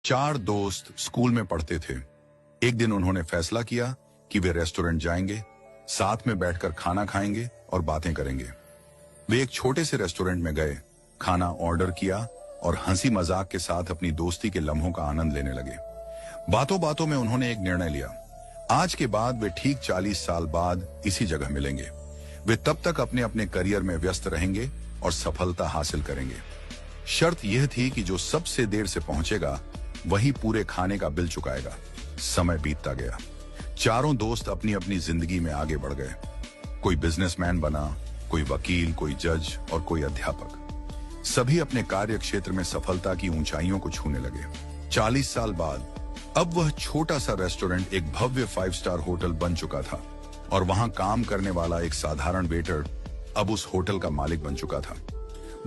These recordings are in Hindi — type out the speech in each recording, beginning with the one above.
चार दोस्त स्कूल में पढ़ते थे। एक दिन उन्होंने फैसला किया कि वे रेस्टोरेंट जाएंगे, साथ में बैठकर खाना खाएंगे और बातें करेंगे। वे एक छोटे से रेस्टोरेंट में गए, खाना ऑर्डर किया और हंसी मजाक के साथ अपनी दोस्ती के लम्हों का आनंद लेने लगे। बातों बातों में उन्होंने एक निर्णय लिया। आज के बाद वे ठीक 40 साल बाद इसी जगह मिलेंगे। वे तब तक अपने अपने करियर में व्यस्त रहेंगे और सफलता हासिल करेंगे। शर्त यह थी कि जो सबसे देर से पहुंचेगा वही पूरे खाने का बिल चुकाएगा। समय बीतता गया। चारों दोस्त अपनी अपनी जिंदगी में आगे बढ़ गए। कोई बिजनेसमैन बना, कोई वकील, कोई जज और कोई अध्यापक। सभी अपने कार्य क्षेत्र में सफलता की ऊंचाइयों को छूने लगे। 40 साल बाद अब वह छोटा सा रेस्टोरेंट एक भव्य 5 स्टार होटल बन चुका था और वहां काम करने वाला एक साधारण वेटर अब उस होटल का मालिक बन चुका था।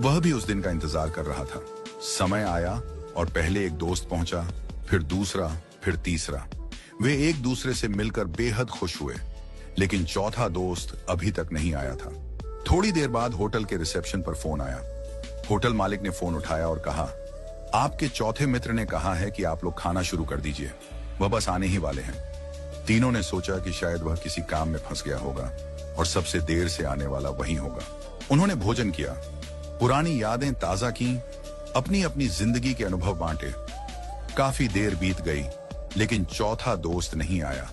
वह भी उस दिन का इंतजार कर रहा था। समय आया और पहले एक दोस्त पहुंचा, फिर दूसरा, फिर तीसरा। वे एक दूसरे से मिलकर बेहद खुश हुए, लेकिन चौथा दोस्त अभी तक नहीं आया था। थोड़ी देर बाद होटल के रिसेप्शन पर फोन आया। होटल मालिक ने फोन उठाया और कहा, आपके चौथे मित्र ने कहा है कि आप लोग खाना शुरू कर दीजिए, वह बस आने ही वाले हैं। तीनों ने सोचा कि शायद वह किसी काम में फंस गया होगा और सबसे देर से आने वाला वही होगा। उन्होंने भोजन किया, पुरानी यादें ताजा की, अपनी अपनी जिंदगी के अनुभव बांटे। काफी देर बीत गई, लेकिन चौथा दोस्त नहीं आया।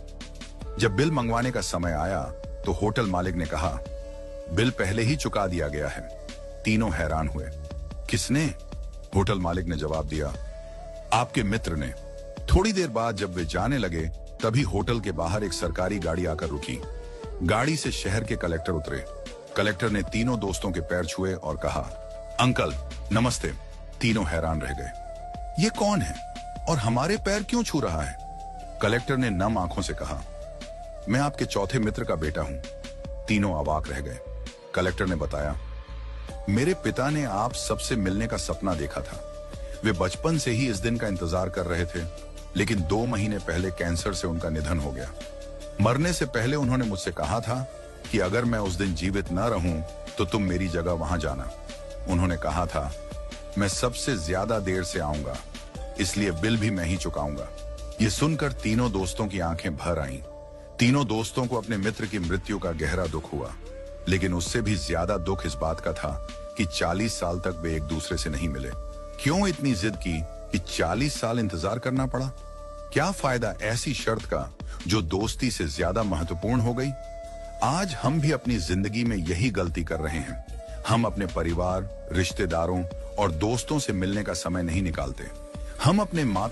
जब बिल मंगवाने का समय आया तो होटल मालिक ने कहा, बिल पहले ही चुका दिया गया है। तीनों हैरान हुए। किसने? होटल मालिक ने जवाब दिया, आपके मित्र ने। थोड़ी देर बाद जब वे जाने लगे तभी होटल के बाहर एक सरकारी गाड़ी आकर रुकी। गाड़ी से शहर के कलेक्टर उतरे। कलेक्टर ने तीनों दोस्तों के पैर छुए और कहा, अंकल नमस्ते। तीनों हैरान रह गए। ये कौन है और हमारे पैर क्यों छू रहा है? कलेक्टर ने नम आंखों से कहा, मैं आपके चौथे मित्र का बेटा हूं। तीनों अवाक रह गए। कलेक्टर ने बताया, मेरे पिता ने आप सबसे मिलने का सपना देखा था। वे बचपन से ही इस दिन का इंतजार कर रहे थे, लेकिन 2 महीने पहले कैंसर से उनका निधन हो गया। मरने से पहले उन्होंने मुझसे कहा था कि अगर मैं उस दिन जीवित न रहूं तो तुम मेरी जगह वहां जाना। उन्होंने कहा था, मैं सबसे ज्यादा देर से आऊंगा, इसलिए बिल भी मैं ही चुकाऊंगा। ये सुनकर तीनों दोस्तों की आंखें भर आईं। तीनों दोस्तों को अपने मित्र की मृत्यु का गहरा दुख हुआ, लेकिन उससे भी ज्यादा दुख इस बात का था कि 40 साल तक वे एक दूसरे से नहीं मिले। क्यों इतनी जिद की कि 40 साल इंतजार करना पड़ा? क्या फायदा ऐसी शर्त का जो दोस्ती से ज्यादा महत्वपूर्ण हो गई? आज हम भी अपनी जिंदगी में यही गलती कर रहे हैं। हम अपने परिवार, रिश्तेदारों और दोस्तों से मिलने का समय नहीं निकालते। हम अपने माता